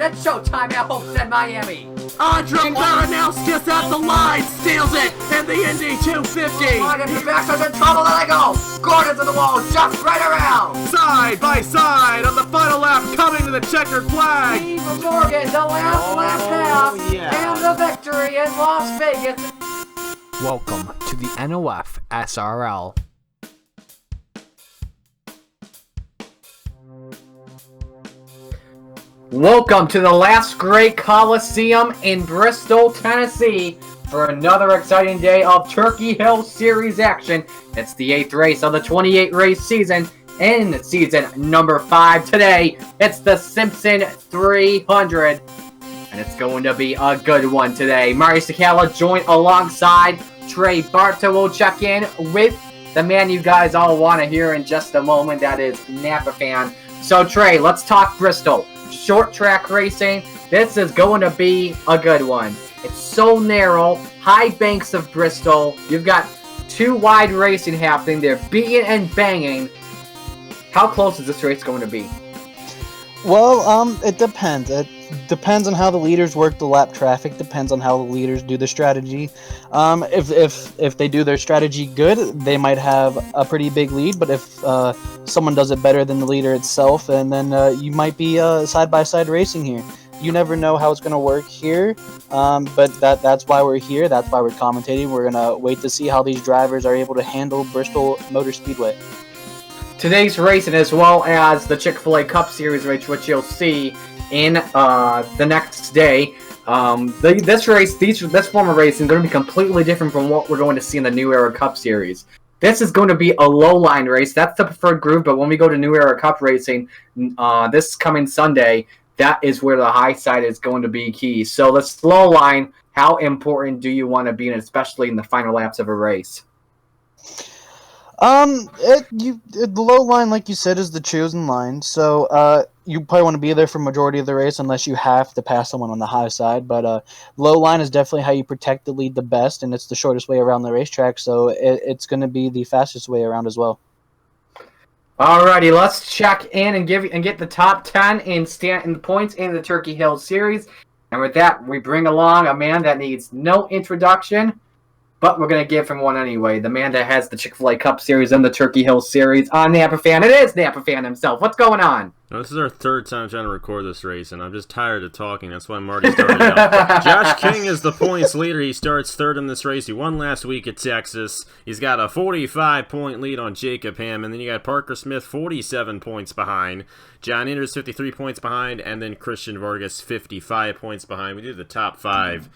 It's showtime at Homestead, Miami. Andre Baranowskis at the line, steals it in the Indy 250. Logan to Baxter's in trouble, there they go. Gordon's on the wall, jumps right around. Side by side on the final lap, coming to the checkered flag. Steve Morgan, the last lap pass, and the victory in Las Vegas. Welcome to the NOFSRL. Welcome to the last great Coliseum in Bristol, Tennessee for another exciting day of Turkey Hill Series action. It's the 8th race of the 28-race season in season number 5. Today, it's the Simpson 300, and it's going to be a good one today. Mario Sakala joined alongside Trey Barto. Will check in with the man you guys all want to hear in just a moment. That is Napa Fan. So, Trey, let's talk Bristol. Short track racing. This is going to be a good one. It's so narrow, high banks of Bristol. You've got two wide racing happening. They're beating and banging. How close is this race going to be? Well, it depends. It depends on how the leaders work the lap traffic. Depends on how the leaders do the strategy. If they do their strategy good, they might have a pretty big lead. But if someone does it better than the leader itself, and then you might be side-by-side racing here. You never know how it's going to work here, but that's why we're here. That's why we're commentating. We're going to wait to see how these drivers are able to handle Bristol Motor Speedway. Today's racing, as well as the Chick-fil-A Cup Series race, which you'll see in the next day. This form of racing is going to be completely different from what we're going to see in the New Era Cup Series. This is going to be a low-line race. That's the preferred groove, but when we go to New Era Cup racing this coming Sunday, that is where the high side is going to be key. So the slow line, how important do you want to be in, especially in the final laps of a race? The low line, like you said, is the chosen line. So, you probably want to be there for majority of the race unless you have to pass someone on the high side. But, low line is definitely how you protect the lead the best, and it's the shortest way around the racetrack. So it's going to be the fastest way around as well. Alrighty, let's check in and get the top 10 in points in the Turkey Hill Series. And with that, we bring along a man that needs no introduction, but we're going to give him one anyway. The man that has the Chick-fil-A Cup Series and the Turkey Hill Series on Napa Fan. It is Napa Fan himself. What's going on? Well, this is our third time trying to record this race, and I'm just tired of talking. That's why Marty started out. Josh King is the points leader. He starts third in this race. He won last week at Texas. He's got a 45-point lead on Jacob Ham, and then you got Parker Smith 47 points behind. John Enders 53 points behind, and then Christian Vargas 55 points behind. We do the top 5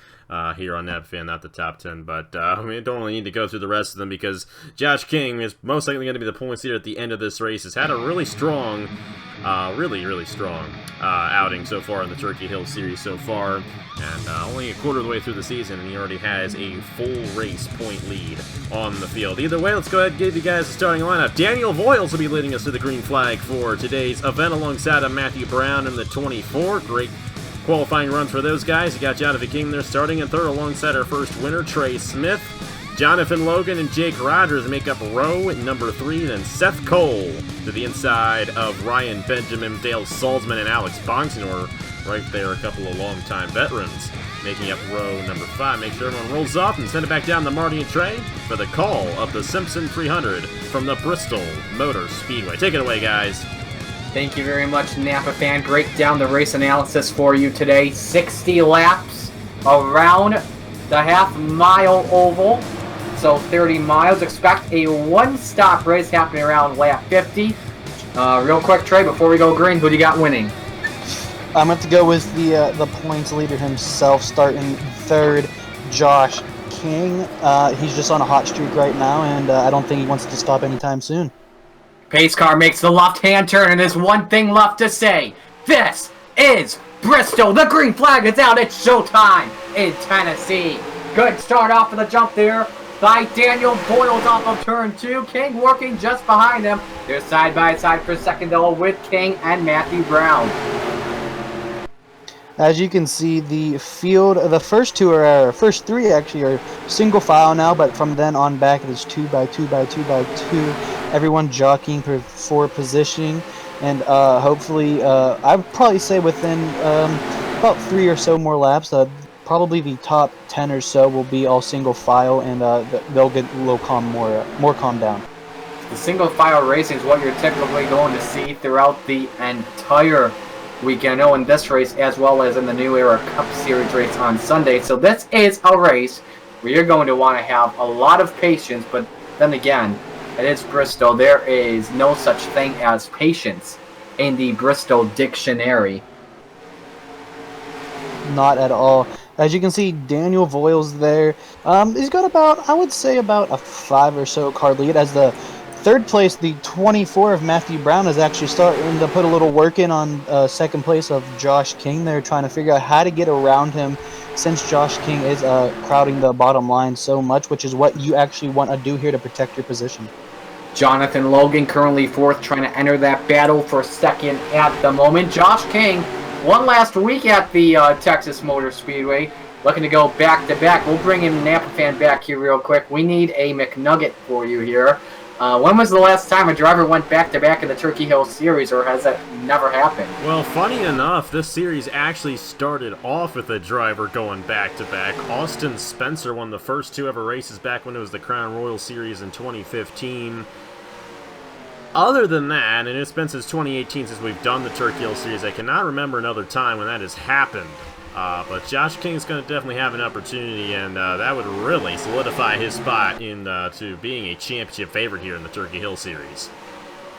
here on Napa Fan, not the top 10, but we don't really need to go through the rest of them because Josh King is most likely going to be the points leader at the end of this race. Has had a really strong, really strong outing so far in the Turkey Hill Series so far, and only a quarter of the way through the season, and he already has a full race point lead on the field. Either way, let's go ahead and give you guys the starting lineup. Daniel Voiles will be leading us to the green flag for today's event alongside of Matthew Brown in the 24. Great qualifying run for those guys. You got Jonathan King there starting in third alongside our first winner, Trey Smith. Jonathan Logan and Jake Rogers make up row number 3. Then Seth Cole to the inside of Ryan Benjamin, Dale Salzman, and Alex Bonsignor. Right there, a couple of longtime veterans making up row number 5. Make sure everyone rolls off and send it back down to Marty and Trey for the call of the Simpson 300 from the Bristol Motor Speedway. Take it away, guys. Thank you very much, Napa Fan. Break down the race analysis for you today. 60 laps around the half-mile oval, so 30 miles. Expect a one-stop race happening around lap 50. Real quick, Trey, before we go green, who do you got winning? I'm going to have to go with the points leader himself, starting third, Josh King. He's just on a hot streak right now, and I don't think he wants to stop anytime soon. Pace car makes the left-hand turn, and there's one thing left to say. This is Bristol. The green flag is out. It's showtime in Tennessee. Good start off of the jump there by Daniel Voiles off of turn 2. King working just behind him. They're side by side for second though with King and Matthew Brown. As you can see, the field, the first 3 actually are single file now, but from then on back it is 2 by 2 by 2 by 2. Everyone jockeying for positioning, and hopefully, I would probably say within about 3 or so more laps. Probably the top 10 or so will be all single file, and they'll get a little more calm down. The single file racing is what you're typically going to see throughout the entire weekend. I know in this race as well as in the New Era Cup Series race on Sunday. So this is a race where you're going to want to have a lot of patience, but then again, it is Bristol. There is no such thing as patience in the Bristol dictionary. Not at all. As you can see, Daniel Voiles there. He's got about, I would say, about a 5 or so car lead. As the third place, the 24 of Matthew Brown is actually starting to put a little work in on second place of Josh King. They're trying to figure out how to get around him since Josh King is crowding the bottom line so much, which is what you actually want to do here to protect your position. Jonathan Logan currently fourth, trying to enter that battle for second at the moment. Josh King won last week at the Texas Motor Speedway, looking to go back-to-back. We'll bring in Napa fan back here real quick. We need a McNugget for you here. When was the last time a driver went back-to-back in the Turkey Hill Series, or has that never happened? Well, funny enough, this series actually started off with a driver going back-to-back. Austin Spencer won the first 2 ever races back when it was the Crown Royal Series in 2015. Other than that, and it's been since 2018 since we've done the Turkey Hill Series, I cannot remember another time when that has happened. But Josh King is going to definitely have an opportunity, and that would really solidify his spot to being a championship favorite here in the Turkey Hill Series.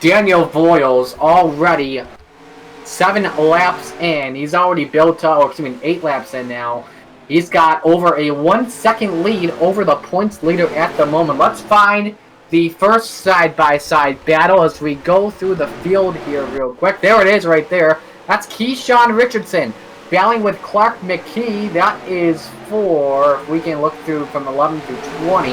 Daniel Voiles already 7 laps in. He's already built up, or excuse me, 8 laps in now. He's got over a 1-second lead over the points leader at the moment. Let's find the first side-by-side battle as we go through the field here real quick. There it is right there. That's Keyshawn Richardson battling with Clark McKee. That is for, if we can look through from 11 through 20,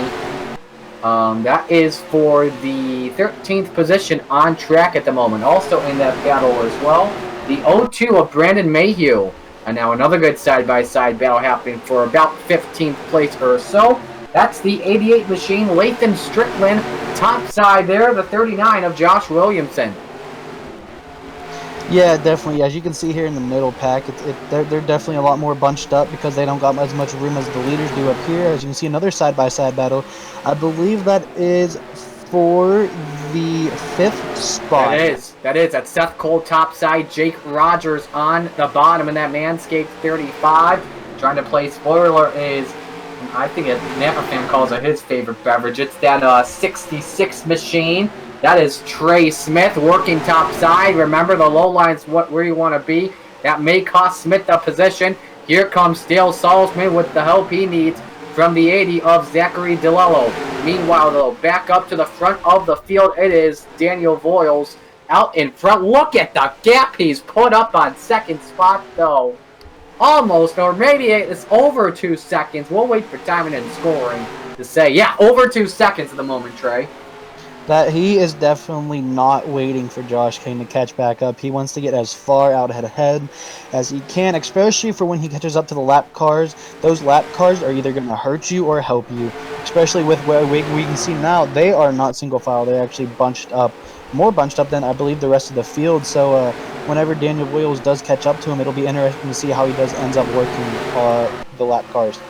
that is for the 13th position on track at the moment. Also in that battle as well, the 0-2 of Brandon Mayhew. And now another good side-by-side battle happening for about 15th place or so. That's the 88 machine, Lathan Strickland. Top side there, the 39 of Josh Williamson. Yeah, definitely. As you can see here in the middle pack, they're definitely a lot more bunched up because they don't got as much room as the leaders do up here. As you can see, another side-by-side battle. I believe that is for the 5th spot. That is. That's Seth Cole top side, Jake Rogers on the bottom in that Manscaped 35. Trying to play spoiler is, I think a Napa fan calls it his favorite beverage. It's that 66 machine. That is Trey Smith working top side. Remember, the low line's where you want to be. That may cost Smith the position. Here comes Dale Salzman with the help he needs from the 80 of Zachary DeLello. Meanwhile, though, back up to the front of the field, it is Daniel Voiles out in front. Look at the gap he's put up on second spot, though. Almost, or maybe it's over 2 seconds. We'll wait for timing and scoring to say. Yeah, over 2 seconds at the moment, Trey. That he is definitely not waiting for Josh King to catch back up. He wants to get as far out ahead as he can, especially for when he catches up to the lap cars. Those lap cars are either going to hurt you or help you, especially with what we can see now. They are not single file. They're actually bunched up, more bunched up than I believe the rest of the field. So whenever Daniel Voiles does catch up to him, it'll be interesting to see how he ends up working the lap cars.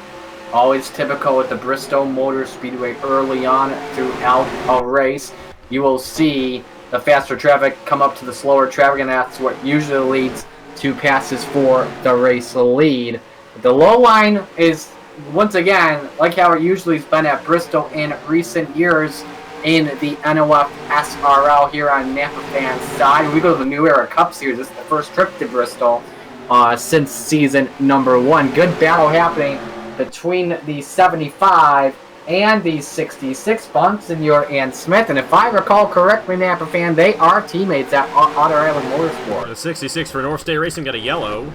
Always typical with the Bristol Motor Speedway early on throughout a race. You will see the faster traffic come up to the slower traffic, and that's what usually leads to passes for the race lead. The low line is, once again, like how it usually has been at Bristol in recent years in the NOFSRL here on Napa fans' side. We go to the New Era Cup Series. This is the first trip to Bristol since season number 1. Good battle happening between the 75 and the 66, Bonsignor and Smith. And if I recall correctly, Napa fan, they are teammates at Otter Island Motorsport. The 66 for North State Racing got a yellow.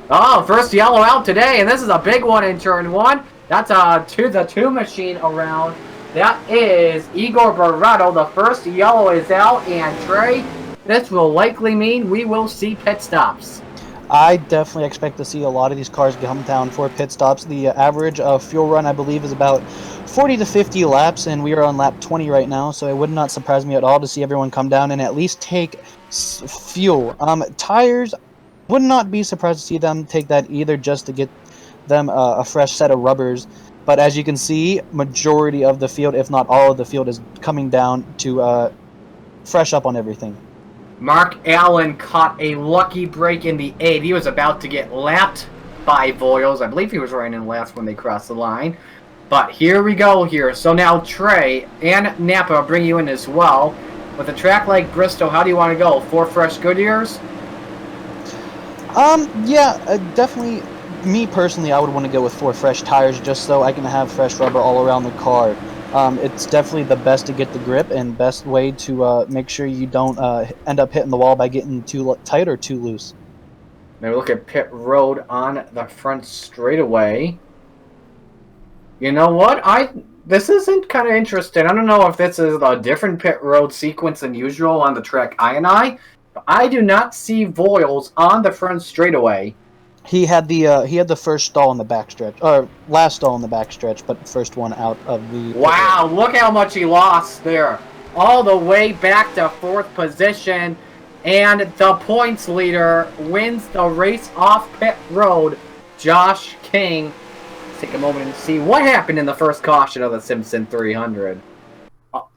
Oh, first yellow out today, and this is a big one in turn 1. That's the 2 machine around. That is Igor Barreto. The first yellow is out, and Trey, this will likely mean we will see pit stops. I definitely expect to see a lot of these cars come down for pit stops. The average fuel run, I believe, is about 40 to 50 laps, and we are on lap 20 right now, so it would not surprise me at all to see everyone come down and at least take fuel. Tires, would not be surprised to see them take that either, just to get them a fresh set of rubbers. But as you can see, majority of the field, if not all of the field, is coming down to fresh up on everything. Mark Allen caught a lucky break in the 8th. He was about to get lapped by Voiles. I believe he was running in last when they crossed the line. But here we go here. So now Trey and Napa will bring you in as well. With a track like Bristol, how do you want to go? 4 fresh Goodyears? Yeah, definitely. Me personally, I would want to go with 4 fresh tires just so I can have fresh rubber all around the car. It's definitely the best to get the grip and best way to make sure you don't end up hitting the wall by getting too tight or too loose. Now we look at pit road on the front straightaway. You know what? This isn't kind of interesting. I don't know if this is a different pit road sequence than usual on the track I, but I do not see Voiles on the front straightaway. He had the first stall in the backstretch, or last stall in the backstretch, but first one out of the. Wow! Look how much he lost there, all the way back to 4th position, and the points leader wins the race off pit road. Josh King. Let's take a moment and see what happened in the first caution of the Simpson 300.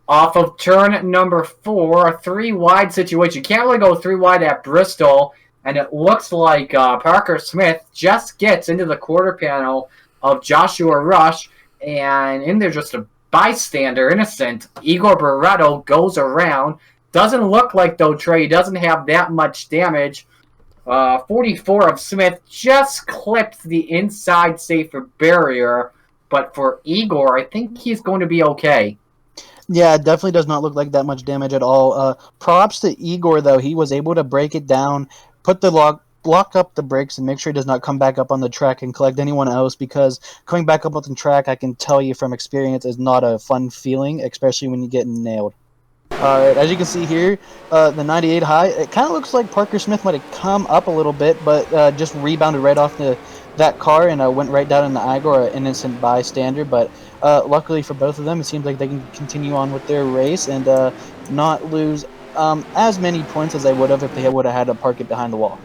Off of turn number 4, a 3 wide situation. You can't really go 3 wide at Bristol. And it looks like Parker Smith just gets into the quarter panel of Joshua Rush. And in there, just a bystander, innocent, Igor Barreto goes around. Doesn't look like, though, Trey doesn't have that much damage. 44 of Smith just clipped the inside safer barrier. But for Igor, I think he's going to be okay. Yeah, it definitely does not look like that much damage at all. Props to Igor, though. He was able to break it down, put the lock up the brakes, and make sure he does not come back up on the track and collect anyone else, because coming back up on the track, I can tell you from experience, is not a fun feeling, especially when you get nailed. Alright, as you can see here, the 98 high, it kind of looks like Parker Smith might have come up a little bit, but just rebounded right off that car and went right down in the Igor, an innocent bystander. But luckily for both of them, it seems like they can continue on with their race and not lose as many points as they would have if they would have had to park it behind the wall.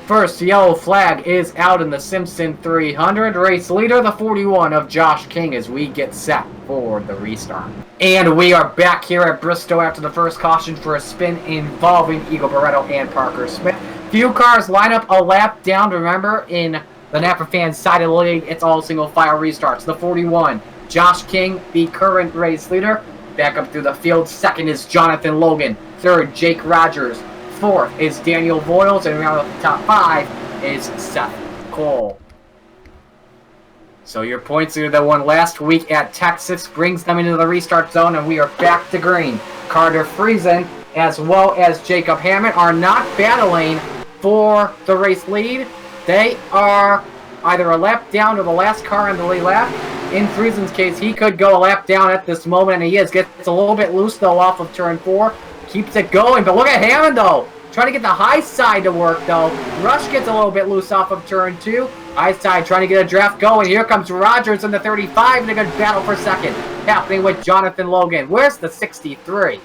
First yellow flag is out in the Simpson 300. Race leader, the 41 of Josh King, as we get set for the restart. And we are back here at Bristol after the first caution for a spin involving Igor Barreto and Parker Smith. Few cars line up a lap down. Remember, in the Napa fans side of the league, it's all single file restarts. The 41, Josh King, the current race leader. Back up through the field. Second is Jonathan Logan. Third, Jake Rogers. Fourth is Daniel Voiles, and around the top 5 is Seth Cole. So your points leader that won last week at Texas brings them into the restart zone, and we are back to green. Carter Friesen as well as Jacob Hammond are not battling for the race lead. They are either a lap down to the last car on the lead lap. In Friesen's case, he could go a lap down at this moment, and he is. Gets a little bit loose, though, off of turn 4. Keeps it going, but look at Hammond, though. Trying to get the high side to work, though. Rush gets a little bit loose off of turn 2. High side trying to get a draft going. Here comes Rogers in the 35 in a good battle for second. Happening with Jonathan Logan. Where's the 63?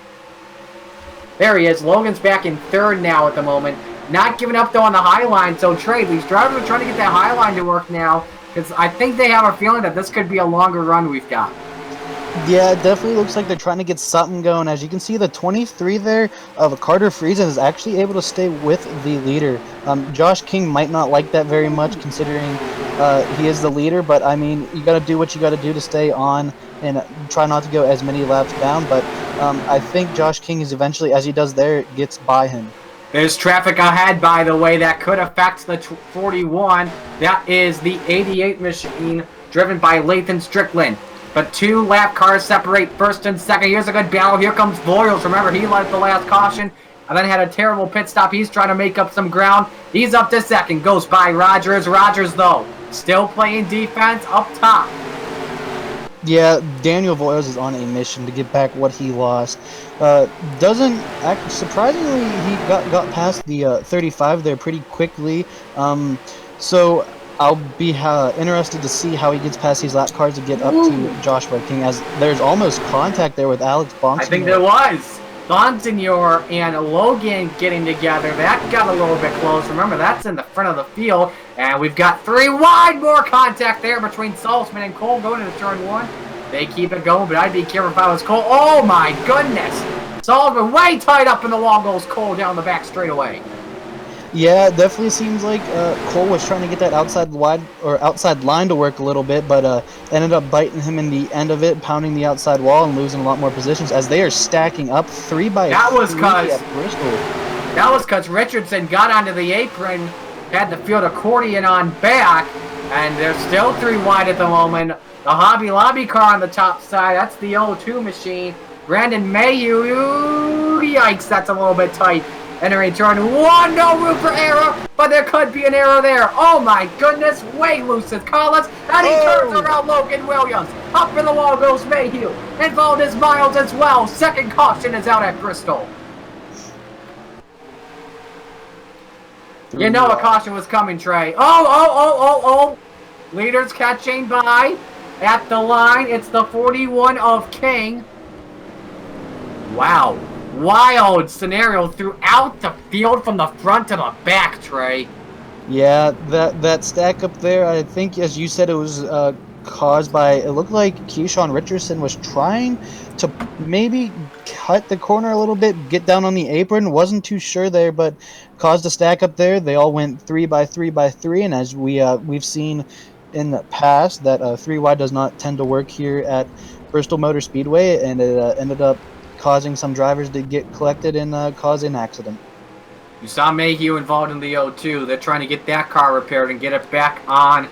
There he is. Logan's back in third now at the moment. Not giving up, though, on the high line. So, Trey, these drivers are trying to get that high line to work now, because I think they have a feeling that this could be a longer run we've got. Yeah, it definitely looks like they're trying to get something going. As you can see, the 23 there of Carter Friesen is actually able to stay with the leader. Josh King might not like that very much, considering he is the leader, but I mean, you got to do what you got to do to stay on and try not to go as many laps down. But I think Josh King is eventually, as he does there, gets by him. There's traffic ahead, by the way, that could affect the 41. That is the 88 machine, driven by Lathan Strickland. But 2 lap cars separate first and second. Here's a good battle. Here comes Voiles. Remember, he led the last caution and then had a terrible pit stop. He's trying to make up some ground. He's up to second. Goes by Rogers. Rogers, though, still playing defense up top. Yeah, Daniel Voiles is on a mission to get back what he lost. Doesn't act surprisingly, he got past the 35 there pretty quickly. So I'll be interested to see how he gets past these lap cars to get up to Joshua King, as there's almost contact there with Alex Bonson. I think there was. Bonsignor and Logan getting together. That got a little bit close. Remember, that's in the front of the field. And we've got 3 wide, more contact there between Saltzman and Cole going into turn 1. They keep it going, but I'd be careful if I was Cole. Oh my goodness! Saltzman way tied up in the wall, goes Cole down the back straightaway. Yeah, it definitely seems like Cole was trying to get that outside line to work a little bit, but ended up biting him in the end of it, pounding the outside wall and losing a lot more positions as they are stacking up 3 by 3 at Bristol. That was because Richardson got onto the apron, had the field accordion on back, and there's still 3 wide at the moment. The Hobby Lobby car on the top side, that's the O2 machine. Brandon Mayhew, yikes, that's a little bit tight. Entering turn 1, no room for error, but there could be an error there. Oh my goodness, way loose with Collins, and he turns around Logan Williams. Up in the wall goes Mayhew. Involved is Miles as well. Second caution is out at Bristol. You know a caution was coming, Trey. Oh. Leaders catching by at the line. It's the 41 of King. Wow. Wild scenario throughout the field from the front to the back, Trey. Yeah, that stack up there, I think, as you said, it was caused by, it looked like Keyshawn Richardson was trying to maybe cut the corner a little bit, get down on the apron, wasn't too sure there, but caused a stack up there. They all went 3 by 3 by 3, and as we've seen in the past, that 3 wide does not tend to work here at Bristol Motor Speedway, and it ended up causing some drivers to get collected and cause an accident. You saw Mayhew involved in the O2. They're trying to get that car repaired and get it back on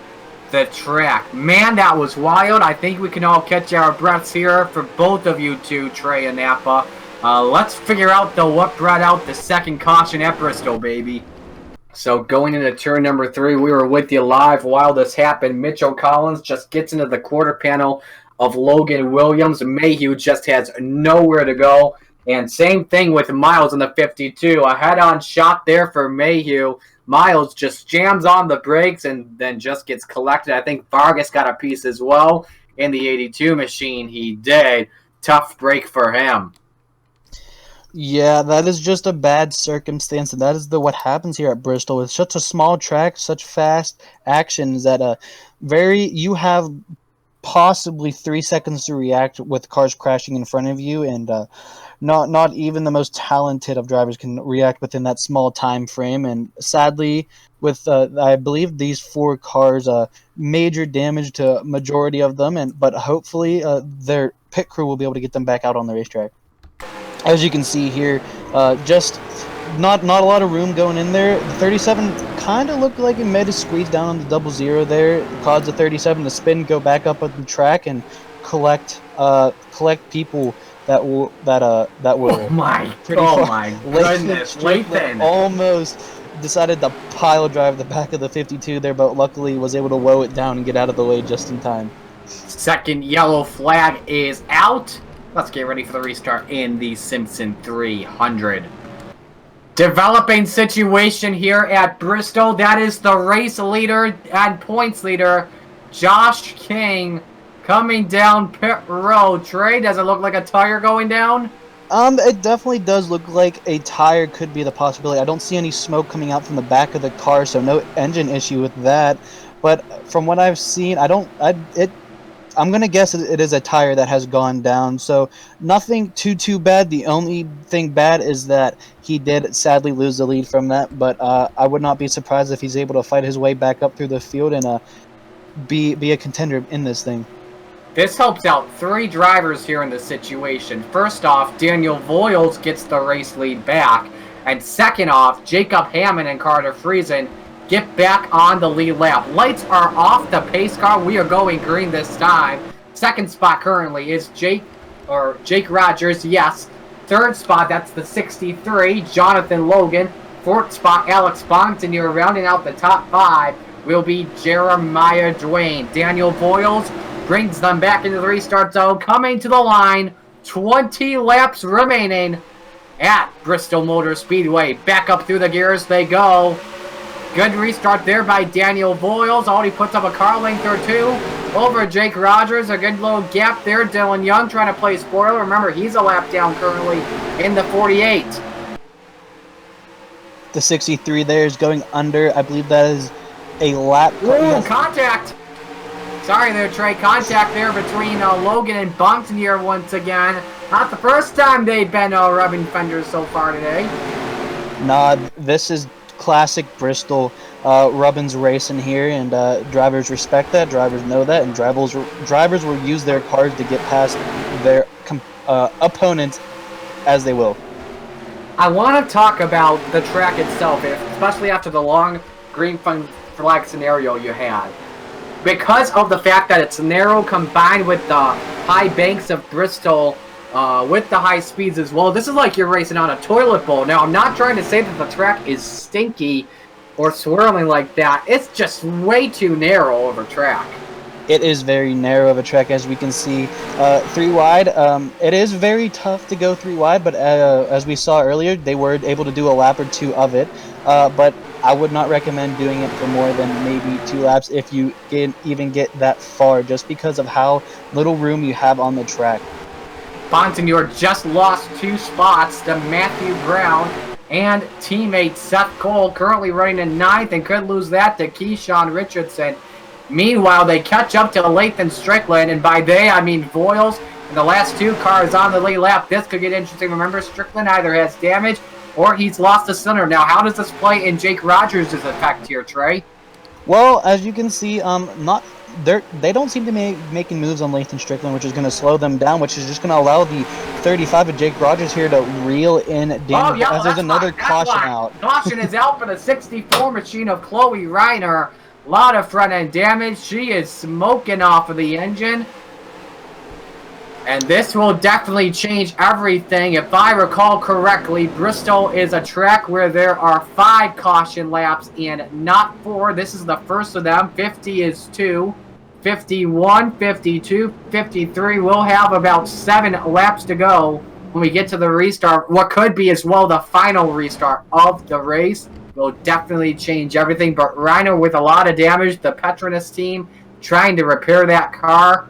the track. Man, that was wild. I think we can all catch our breaths here for both of you two, Trey and Napa. Let's figure out, though, what brought out the second caution at Bristol, baby. So going into turn number 3, we were with you live while this happened. Mitchell Collins just gets into the quarter panel of Logan Williams. Mayhew just has nowhere to go. And same thing with Miles in the 52. A head-on shot there for Mayhew. Miles just jams on the brakes and then just gets collected. I think Vargas got a piece as well. In the 82 machine, he did. Tough break for him. Yeah, that is just a bad circumstance, and that is what happens here at Bristol. It's such a small track, such fast actions that you have possibly 3 seconds to react with cars crashing in front of you, and not even the most talented of drivers can react within that small time frame. And sadly, with I believe these 4 cars, major damage to majority of them, but hopefully their pit crew will be able to get them back out on the racetrack. As you can see here, just not a lot of room going in there. The 37 kind of looked like it might have squeezed down on the 00 there. It caused the 37 to spin, go back up on the track, and collect people that were oh my goodness, Lathan almost decided to pile drive the back of the 52 there, but luckily was able to woe it down and get out of the way just in time. Second yellow flag is out. Let's get ready for the restart in the Simpson 300. Developing situation here at Bristol. That is the race leader and points leader, Josh King, coming down pit road. Trey, does it look like a tire going down? It definitely does look like a tire could be the possibility. I don't see any smoke coming out from the back of the car, so no engine issue with that. But from what I've seen, I'm going to guess it is a tire that has gone down, so nothing too bad. The only thing bad is that he did sadly lose the lead from that, but I would not be surprised if he's able to fight his way back up through the field and be a contender in this thing. This helps out 3 drivers here in this situation. First off, Daniel Voiles gets the race lead back, and second off, Jacob Hammond and Carter Friesen get back on the lead lap. Lights are off the pace car. We are going green this time. Second spot currently is Jake Rogers, yes. Third spot, that's the 63, Jonathan Logan. Fourth spot, Alex Bonsignor. Rounding out the top 5 will be Jeremiah Dwayne. Daniel Voiles brings them back into the restart zone. Coming to the line, 20 laps remaining at Bristol Motor Speedway. Back up through the gears they go. Good restart there by Daniel Voiles. Already puts up a car length or 2. over Jake Rogers. A good little gap there. Dylan Young trying to play spoiler. Remember, he's a lap down currently in the 48. The 63 there is going under. I believe that is a lap. Ooh, yes. Contact! Sorry there, Trey. Contact there between Logan and Bumpton here once again. Not the first time they've been rubbing fenders so far today. Nah, this is classic Bristol rubbins racing here, and drivers respect that, drivers know that, and drivers will use their cars to get past their opponents as they will. I want to talk about the track itself, especially after the long green flag scenario you had. Because of the fact that it's narrow combined with the high banks of Bristol, with the high speeds as well, this is like you're racing on a toilet bowl. Now, I'm not trying to say that the track is stinky or swirling like that. It's just way too narrow of a track. It is very narrow of a track, as we can see. 3 wide, it is very tough to go 3 wide, but as we saw earlier, they were able to do a lap or 2 of it. But I would not recommend doing it for more than maybe 2 laps if you even get that far, just because of how little room you have on the track. Bonsignor just lost 2 spots to Matthew Brown and teammate Seth Cole, currently running in 9th, and could lose that to Keyshawn Richardson. Meanwhile, they catch up to Lathan Strickland, and by they, I mean Voiles, and the last 2 cars on the lead lap. This could get interesting. Remember, Strickland either has damage or he's lost a cylinder. Now, how does this play in Jake Rogers' effect here, Trey? Well, as you can see, they don't seem to be making moves on Lathan Strickland, which is going to slow them down, which is just going to allow the 35 of Jake Rogers here to reel in damage, as there's another caution out. Caution is out for the 64 machine of Chloe Reiner. A lot of front-end damage. She is smoking off of the engine. And this will definitely change everything. If I recall correctly, Bristol is a track where there are 5 caution laps and not 4. This is the first of them. 50 is 2. 51, 52, 53. We'll have about 7 laps to go when we get to the restart. What could be as well the final restart of the race will definitely change everything. But Reiner with a lot of damage. The Petronas team trying to repair that car.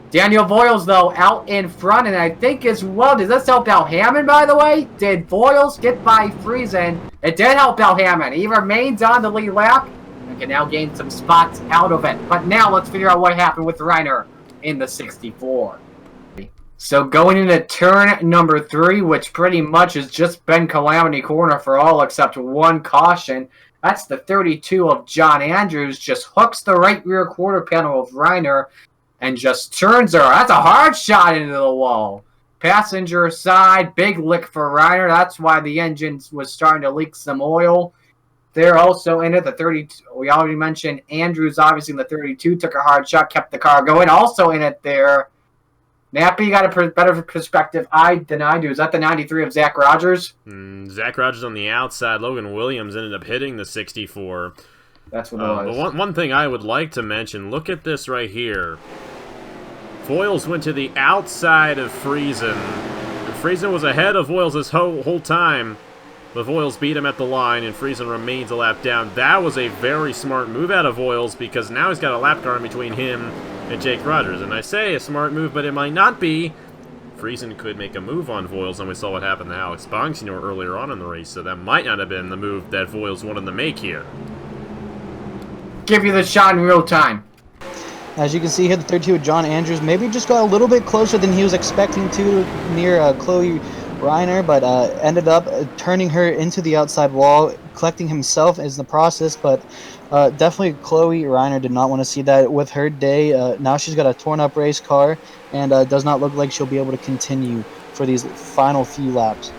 Daniel Voiles, though, out in front, and I think as well, does this help out Hammond, by the way? Did Voiles get by Friesen? It did help out Hammond. He remains on the lead lap and can now gain some spots out of it. But now let's figure out what happened with Reiner in the 64. So going into turn number 3, which pretty much has just been Calamity Corner for all except 1 caution. That's the 32 of John Andrews. Just hooks the right rear quarter panel of Reiner and just turns her. That's a hard shot into the wall. Passenger side, big lick for Reiner. That's why the engine was starting to leak some oil. They're also in it. The 32, we already mentioned Andrews, obviously, in the 32, took a hard shot, kept the car going. Also in it there, Nappy, you got a better perspective than I do. Is that the 93 of Zach Rogers? Zach Rogers on the outside. Logan Williams ended up hitting the 64. That's what it was. But one thing I would like to mention, look at this right here. Voiles went to the outside of Friesen. Friesen was ahead of Voiles this whole time, but Voiles beat him at the line, and Friesen remains a lap down. That was a very smart move out of Voiles, because now he's got a lap car in between him and Jake Rogers. And I say a smart move, but it might not be. Friesen could make a move on Voiles, and we saw what happened to Alex Bonsignor earlier on in the race, so that might not have been the move that Voiles wanted to make here. Give you the shot in real time. As you can see here, the 32 of John Andrews maybe just got a little bit closer than he was expecting to near Chloe Reiner, but ended up turning her into the outside wall, collecting himself in the process. But definitely Chloe Reiner did not want to see that with her day. Now she's got a torn-up race car, and does not look like she'll be able to continue for these final few laps.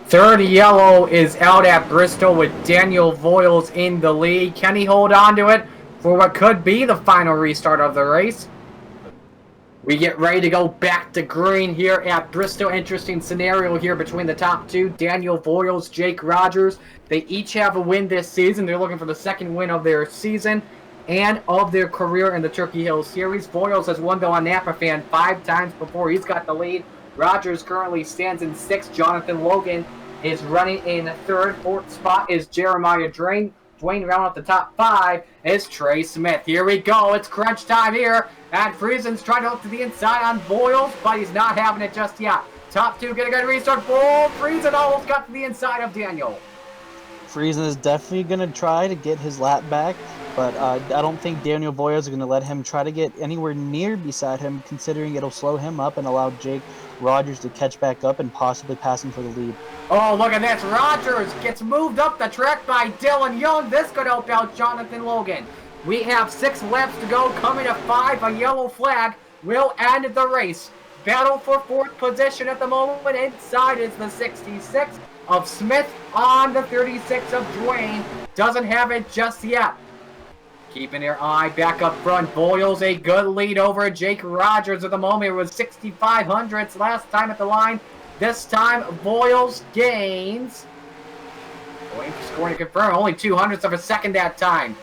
Third yellow is out at Bristol with Daniel Voiles in the lead. Can he hold on to it for what could be the final restart of the race? We get ready to go back to green here at Bristol. Interesting scenario here between the top 2. Daniel Voiles, Jake Rogers. They each have a win this season. They're looking for the 2nd win of their season and of their career in the Turkey Hill Series. Voiles has won, though, on Napa Fan 5 times before. He's got the lead. Rogers currently stands in 6th. Jonathan Logan is running in 3rd. 4th spot is Jeremiah Drain. Dwayne round off the top 5 is Trey Smith. Here we go. It's crunch time here. And Friesen's trying to hook to the inside on Boyles, but he's not having it just yet. Top 2 get a good restart. Friesen almost got to the inside of Daniel. Friesen is definitely going to try to get his lap back, but I don't think Daniel Voyles is going to let him try to get anywhere near beside him, considering it'll slow him up and allow Jake Rogers to catch back up and possibly pass him for the lead. Oh, look at this. Rogers gets moved up the track by Dylan Young. This could help out Jonathan Logan. We have 6 laps to go. Coming to 5, a yellow flag will end the race. Battle for 4th position at the moment. Inside is the 66 of Smith on the 36 of Dwayne. Doesn't have it just yet. Keeping their eye back up front. Boyles a good lead over Jake Rogers at the moment. It was 65 hundredths last time at the line. This time Boyles gains. Waiting for scoring to confirm. Only 200ths of a second that time.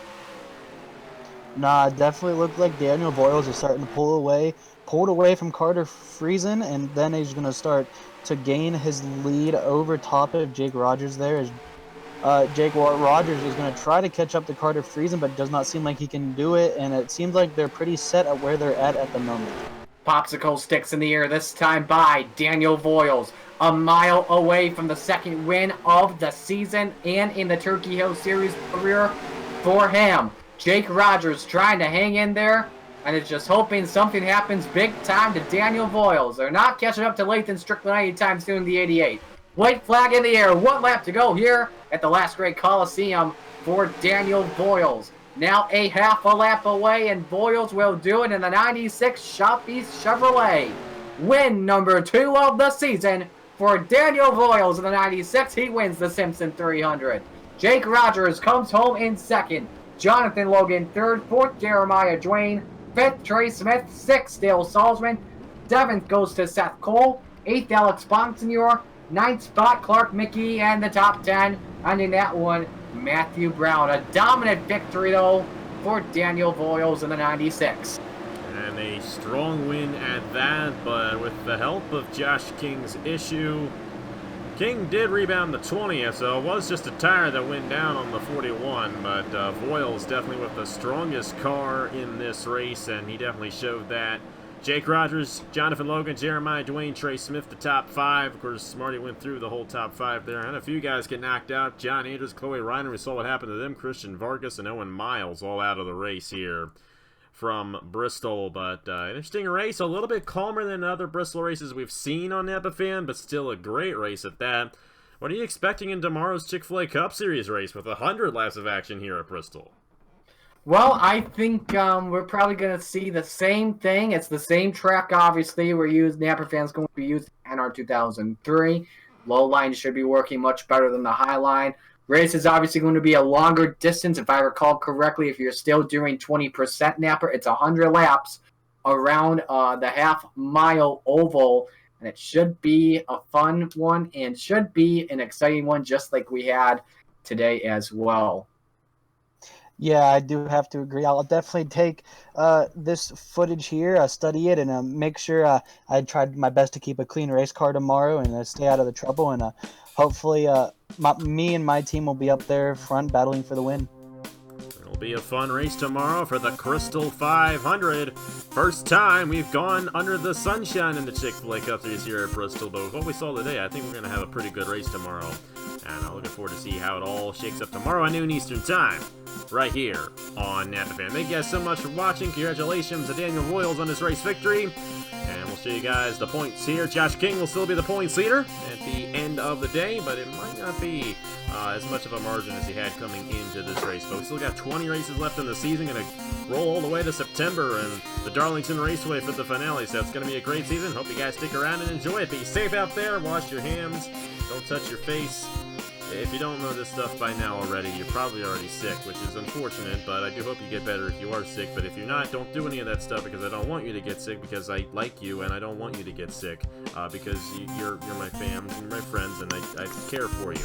Nah, it definitely looked like Daniel Voyles is starting to pulled away from Carter Friesen, and then he's going to start to gain his lead over top of Jake Rogers there. As Jake Rogers is going to try to catch up to Carter Friesen, but it does not seem like he can do it, and it seems like they're pretty set at where they're at the moment. Popsicle sticks in the air, this time by Daniel Voyles. A mile away from the second win of the season and in the Turkey Hill Series career for him. Jake Rogers trying to hang in there, and it's just hoping something happens big time to Daniel Voyles. They're not catching up to Lathan Strickland anytime soon in the 88. White flag in the air. 1 lap to go here at the last great Coliseum for Daniel Voyles. Now a half a lap away, and Voyles will do it in the 96 Shop East Chevrolet. Win number 2 of the season for Daniel Voyles in the 96. He wins the Simpson 300. Jake Rogers comes home in 2nd. Jonathan Logan 3rd. 4th, Jeremiah Dwayne. 5th, Trey Smith. 6th, Dale Salzman. 7th goes to Seth Cole. 8th, Alex Bonsignor. 9th spot, Clark Mickey. And the top 10, ending that one, Matthew Brown. A dominant victory, though, for Daniel Voyles in the 96. And a strong win at that, but with the help of Josh King's issue, King did rebound the 20th, so it was just a tire that went down on the 41, but Voyles definitely with the strongest car in this race, and he definitely showed that. Jake Rogers, Jonathan Logan, Jeremiah Dwayne, Trey Smith, the top 5. Of course, Marty went through the whole top 5 there. And a few guys get knocked out. John Andrews, Chloe Reiner, we saw what happened to them. Christian Vargas and Owen Miles all out of the race here from Bristol. But interesting race, a little bit calmer than other Bristol races we've seen on Epiphan, but still a great race at that. What are you expecting in tomorrow's Chick-fil-A Cup Series race with 100 laps of action here at Bristol? Well, I think we're probably going to see the same thing. It's the same track, obviously. Napa fans going to be using NR 2003. Low line should be working much better than the high line. Race is obviously going to be a longer distance. If I recall correctly, if you're still doing 20% Napa, it's 100 laps around the half-mile oval. And it should be a fun one and should be an exciting one, just like we had today as well. Yeah, I do have to agree. I'll definitely take this footage here, study it, and make sure I tried my best to keep a clean race car tomorrow and stay out of the trouble. And hopefully me and my team will be up there front battling for the win. It'll be a fun race tomorrow for the Crystal 500. First time we've gone under the sunshine in the Chick-fil-A Cup Series here at Bristol, but with what we saw today, I think we're going to have a pretty good race tomorrow. And I'm looking forward to see how it all shakes up tomorrow at noon Eastern Time, right here on NAPAFan. Thank you guys so much for watching. Congratulations to Daniel Voyles on his race victory. And we'll show you guys the points here. Josh King will still be the points leader at the end of the day, but it might not be as much of a margin as he had coming into this race. But we still got 20 races left in the season. Going to roll all the way to September and the Darlington Raceway for the finale. So it's going to be a great season. Hope you guys stick around and enjoy it. Be safe out there. Wash your hands. Don't touch your face. If you don't know this stuff by now already, you're probably already sick, which is unfortunate, but I do hope you get better if you are sick. But if you're not, don't do any of that stuff, because I don't want you to get sick, because I like you and I don't want you to get sick, because you're my fam, you're my friends, and I care for you.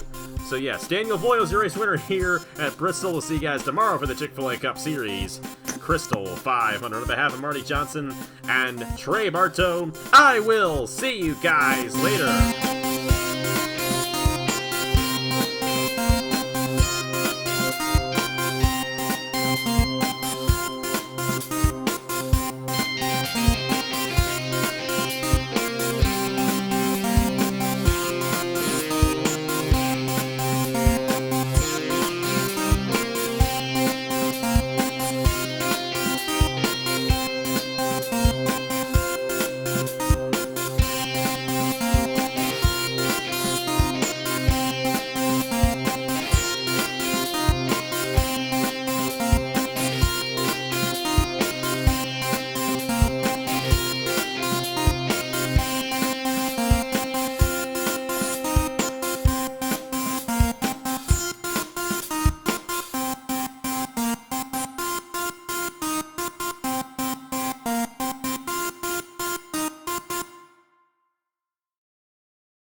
So yes, Daniel Voyles, your race winner here at Bristol. We'll see you guys tomorrow for the Chick-fil-A Cup Series Crystal 500. On behalf of Marty Johnson and Trey Bartow, I will see you guys later.